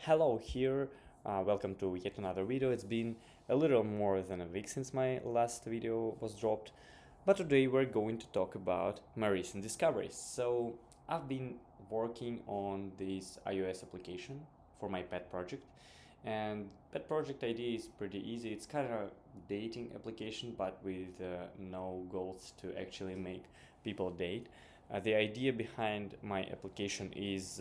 Hello here, welcome to yet another video. It's been a little more than a week since my last video was dropped, but today we're going to talk about my recent discoveries. So I've been working on this iOS application for my pet project, and pet project idea is pretty easy. It's kind of dating application, but with no goals to actually make people date. The idea behind my application is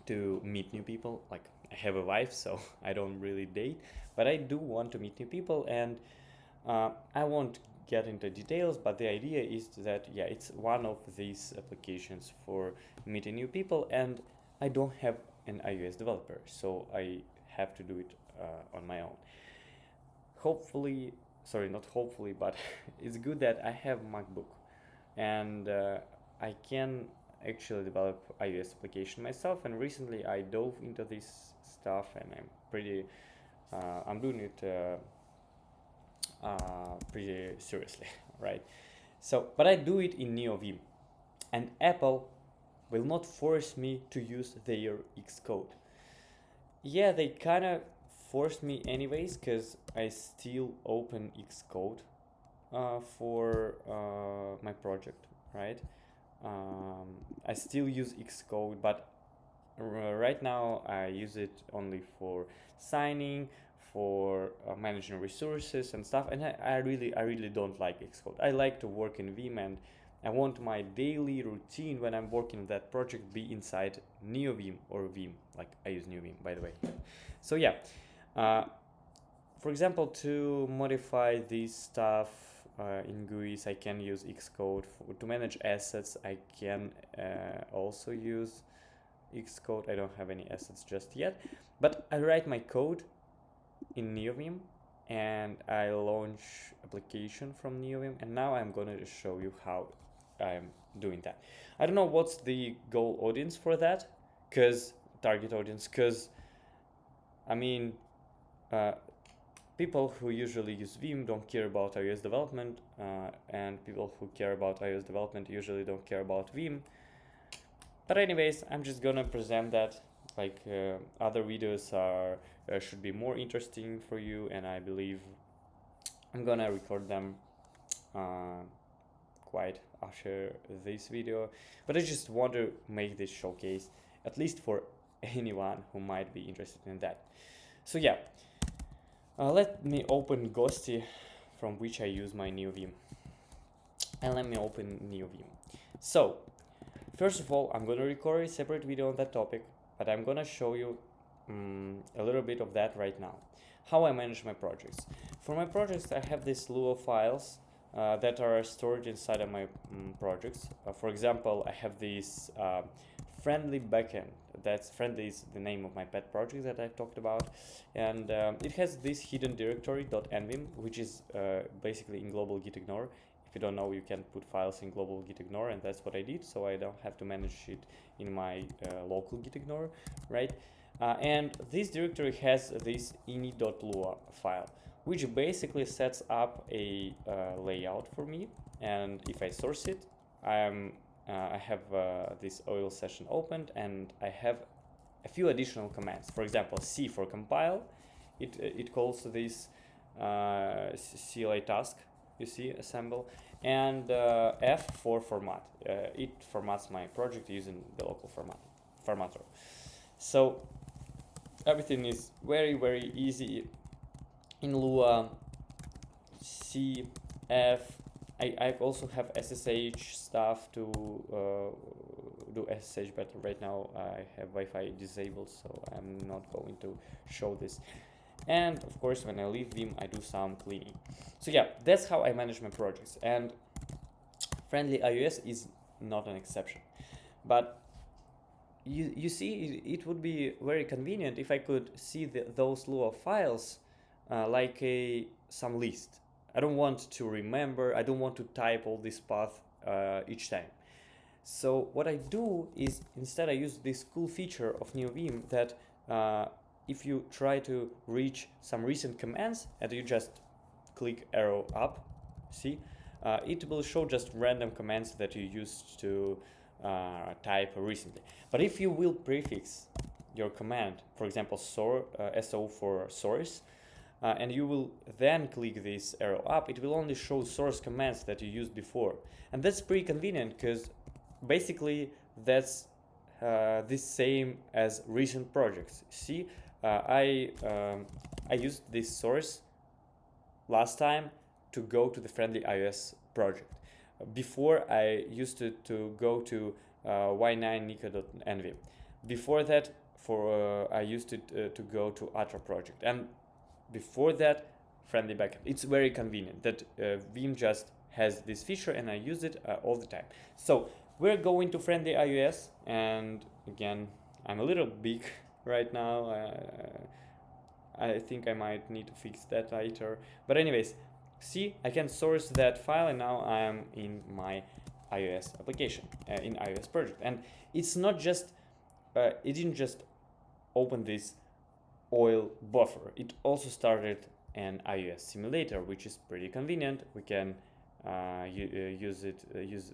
to meet new people. Like, I have a wife, so I don't really date, but I do want to meet new people, and I won't get into details, but the idea is that yeah, it's one of these applications for meeting new people, and I don't have an iOS developer, so I have to do it on my own. Hopefully, sorry, not hopefully, but it's good that I have MacBook, and I can actually develop iOS application myself. And recently I dove into this stuff, and I'm doing it pretty seriously, right? So, but I do it in Neovim, and Apple will not force me to use their Xcode. Yeah, they kind of forced me anyways, because I still open Xcode for my project, right? I still use Xcode, but right now I use it only for signing, for managing resources and stuff. And I really don't like Xcode. I like to work in Vim, and I want my daily routine when I'm working on that project be inside Neovim or Vim. Like, I use Neovim, by the way. So yeah, for example, to modify this stuff in GUIs, I can use Xcode. To manage assets, I can also use Xcode. I don't have any assets just yet, but I write my code in Neovim, and I launch application from Neovim, and now I'm going to show you how I'm doing that. I don't know what's the goal audience for that, target audience, because I mean, people who usually use Vim don't care about iOS development, and people who care about iOS development usually don't care about Vim. But anyways, I'm just gonna present that. Like, other videos should be more interesting for you, and I believe I'm gonna record them quite after this video. But I just want to make this showcase, at least for anyone who might be interested in that. So yeah, let me open Ghosty, from which I use my Neovim, and let me open Neovim. So first of all, I'm gonna record a separate video on that topic, but I'm gonna show you a little bit of that right now. How I manage my projects. For my projects, I have this slew of files that are stored inside of my projects. For example, I have this friendly backend. That's friendly is the name of my pet project that I've talked about, and it has this hidden directory .envim, which is basically in global git ignore. If you don't know, you can put files in global git ignore, and that's what I did, so I don't have to manage it in my local git ignore, right? And this directory has this ini.lua file, which basically sets up a layout for me. And if I source it, I have this oil session opened, and I have a few additional commands. For example, C for compile, it calls this CLI task, you see, assemble, and F for format. It formats my project using the local formatter. So everything is very easy in Lua. C, F. I also have SSH stuff to do SSH, but right now I have Wi-Fi disabled, so I'm not going to show this. And of course, when I leave Vim, I do some cleaning. So yeah, that's how I manage my projects, and friendly iOS is not an exception. But you see, it would be very convenient if I could see those Lua files like some list. I don't want to remember, I don't want to type all this path each time. So what I do is, instead I use this cool feature of Neovim that if you try to reach some recent commands and you just click arrow up, see, it will show just random commands that you used to type recently. But if you will prefix your command, for example, SO for source, and you will then click this arrow up, it will only show source commands that you used before. And that's pretty convenient because basically that's the same as recent projects. See, I used this source last time to go to the friendly iOS project. Before, I used to go to y9nico.envy. Before that, I used to go to Atra project, and before that, friendly backup. It's very convenient that Vim just has this feature, and I use it all the time. So we're going to friendly iOS, and again, I'm a little big right now. I think I might need to fix that later. But anyways, see, I can source that file, and now I am in my iOS application, in iOS project. And it's not just, it didn't just open this oil buffer. It also started an iOS simulator, which is pretty convenient. We can use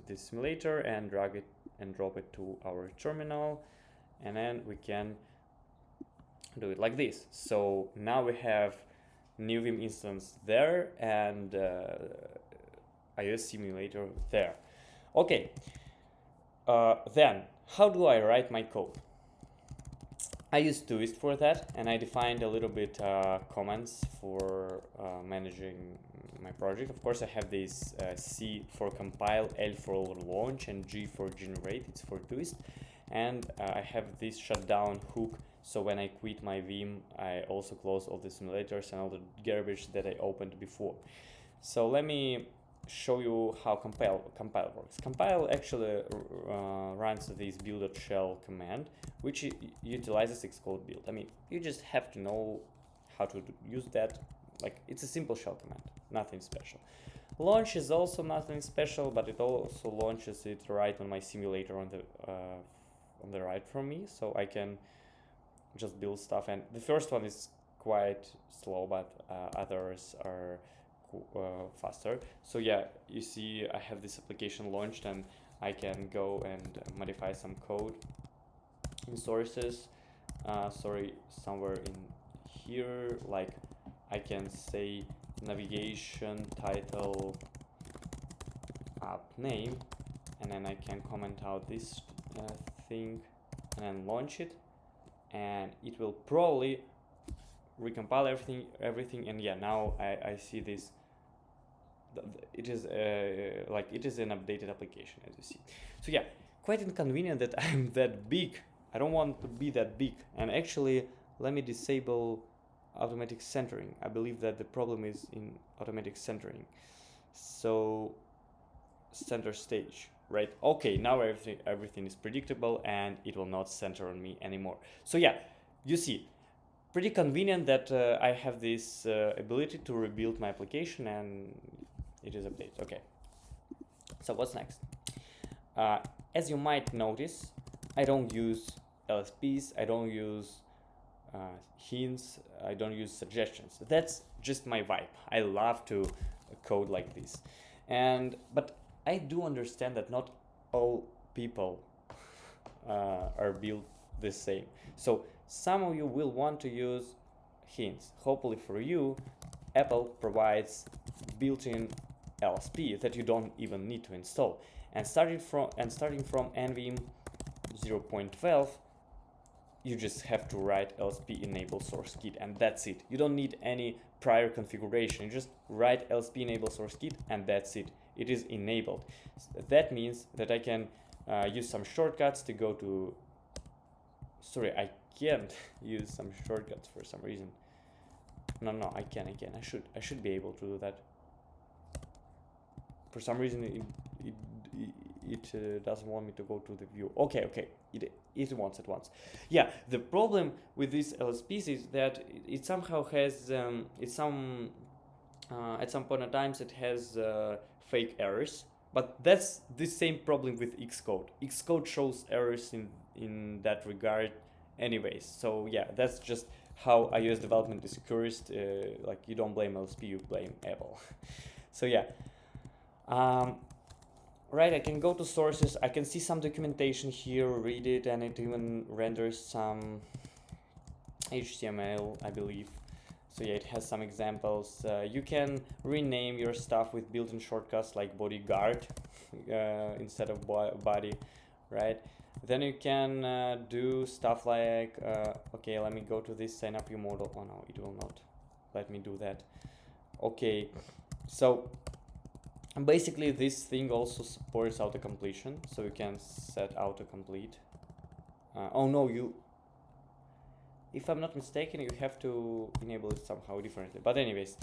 this simulator and drag it and drop it to our terminal, and then we can do it like this. So now we have Neovim instance there and iOS simulator there. Okay, then how do I write my code? I use Twist for that, and I defined a little bit commands for managing my project. Of course, I have this C for compile, L for launch, and G for generate. It's for Twist. And I have this shutdown hook, so when I quit my Vim, I also close all the simulators and all the garbage that I opened before. So let me show you how compile works. Compile actually runs this build.shell command, which utilizes Xcode build. I mean, you just have to know how to use that. Like, it's a simple shell command, nothing special. Launch is also nothing special, but it also launches it right on my simulator on the right from me, so I can just build stuff. And the first one is quite slow, but others are faster. So yeah, you see I have this application launched, and I can go and modify some code in sources. Sorry, somewhere in here, like I can say navigation title app name, and then I can comment out this thing and then launch it, and it will probably recompile everything. And yeah, now I see this. It is it is an updated application, as you see. So yeah, quite inconvenient that I'm that big. I don't want to be that big. And actually, let me disable automatic centering. I believe that the problem is in automatic centering. So center stage, right? Okay, now everything is predictable, and it will not center on me anymore. So yeah, you see, pretty convenient that I have this ability to rebuild my application, and it is updated. Okay, so what's next? As you might notice, I don't use LSPs, I don't use hints, I don't use suggestions. That's just my vibe. I love to code like this. But I do understand that not all people are built the same. So some of you will want to use hints. Hopefully for you, Apple provides built-in LSP that you don't even need to install. And starting from NVIM 0.12, you just have to write LSP enable source kit, and that's it. You don't need any prior configuration. You just write LSP enable source kit, and that's it. It is enabled. That means that I can use some shortcuts to go to. Sorry, I can't use some shortcuts for some reason. No, I can. I should be able to do that. For some reason, it doesn't want me to go to the view. Okay, it wants. Yeah, the problem with these LSPs is that it somehow has at some point in times it has fake errors, but that's the same problem with Xcode. Xcode shows errors in that regard anyways. So yeah, that's just how iOS development is cursed. Like, you don't blame LSP, you blame Apple. So yeah. Right, I can go to sources, I can see some documentation here, read it, and it even renders some HTML, I believe. So yeah, it has some examples. You can rename your stuff with built-in shortcuts like bodyguard instead of body, right? Then you can do stuff like, okay, let me go to this sign up your model. Oh no, it will not let me do that. Okay, so basically this thing also supports autocompletion, so you can set autocomplete. Oh no, if I'm not mistaken, you have to enable it somehow differently. But anyways,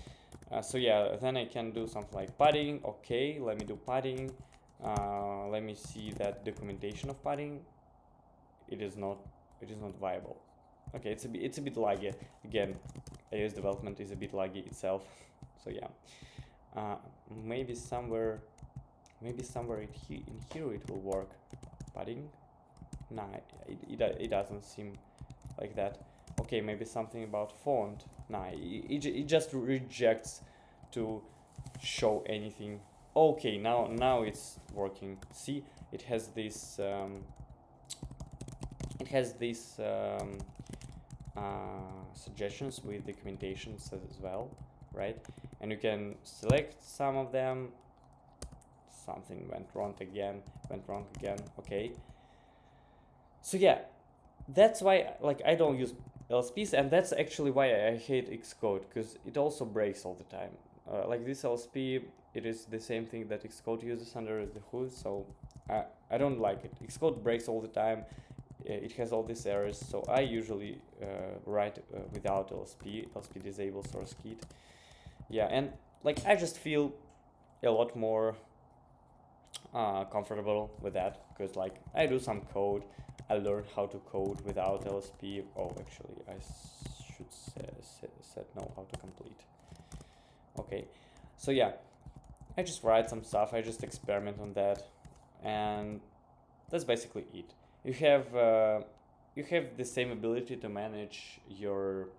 so yeah, then I can do something like padding. Okay, let me do padding. Let me see that documentation of padding. It is not viable. Okay, it's a bit laggy. Again, iOS development is a bit laggy itself. So yeah, maybe somewhere in here it will work. Padding? Nah, it doesn't seem like that. Okay, maybe something about font. Nah, it just rejects to show anything. Okay, now it's working. See, it has this suggestions with documentations as well, right? And you can select some of them. Something went wrong again. Okay. So yeah, that's why I don't use LSPs, and that's actually why I hate Xcode, because it also breaks all the time. Like this LSP, it is the same thing that Xcode uses under the hood, so I don't like it. Xcode breaks all the time. It has all these errors, so I usually write without LSP disable source kit. Yeah, and like I just feel a lot more comfortable with that, because like I do some code, I learned how to code without LSP. Oh, actually, I should set no autocomplete. Okay, so yeah, I just write some stuff, I just experiment on that, and that's basically it. You have the same ability to manage your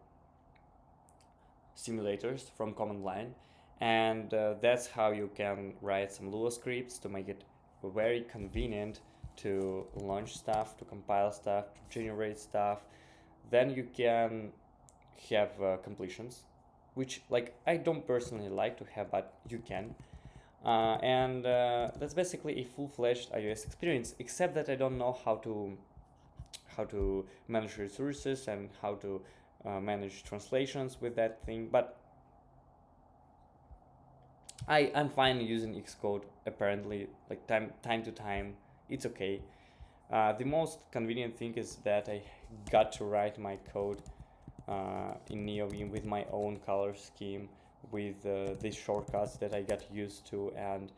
simulators from command line, and that's how you can write some Lua scripts to make it very convenient to launch stuff, to compile stuff, to generate stuff. Then you can have completions, which like I don't personally like to have, but you can. And that's basically a full-fledged iOS experience, except that I don't know how to manage resources and how to manage translations with that thing, but I'm fine using Xcode. Apparently, like time to time, it's okay. The most convenient thing is that I got to write my code in Neovim with my own color scheme, with these shortcuts that I got used to, and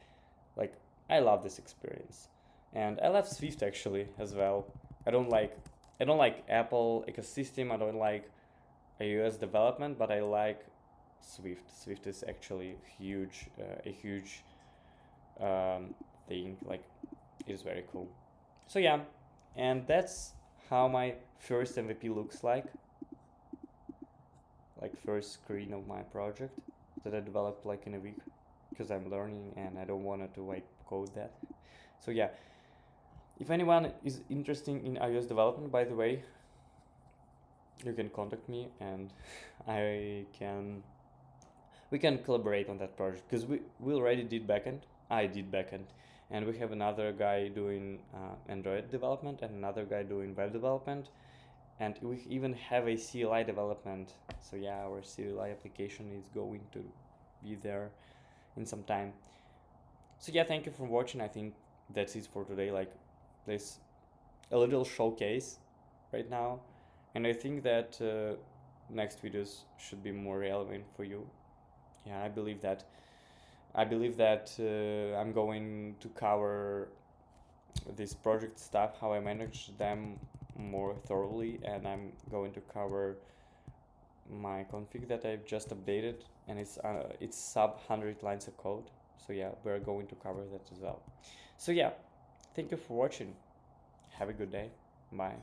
like I love this experience. And I love Swift actually as well. I don't like Apple ecosystem. I don't like iOS development, but I like Swift. Swift is actually a huge thing. Like it is very cool. So yeah, and that's how my first MVP looks like first screen of my project that I developed like in a week, because I'm learning and I don't want to like code that. So yeah, if anyone is interested in iOS development, by the way, you can contact me and we can collaborate on that project, because we already did backend. I did backend, and we have another guy doing Android development and another guy doing web development, and we even have a CLI development. So yeah, our CLI application is going to be there in some time. So yeah, thank you for watching. I think that's it for today. Like this a little showcase right now, and I think that next videos should be more relevant for you. Yeah, I believe that I'm going to cover this project stuff, how I manage them more thoroughly, and I'm going to cover my config that I've just updated, and it's sub 100 lines of code. So yeah, we're going to cover that as well. So yeah, thank you for watching. Have a good day. Bye.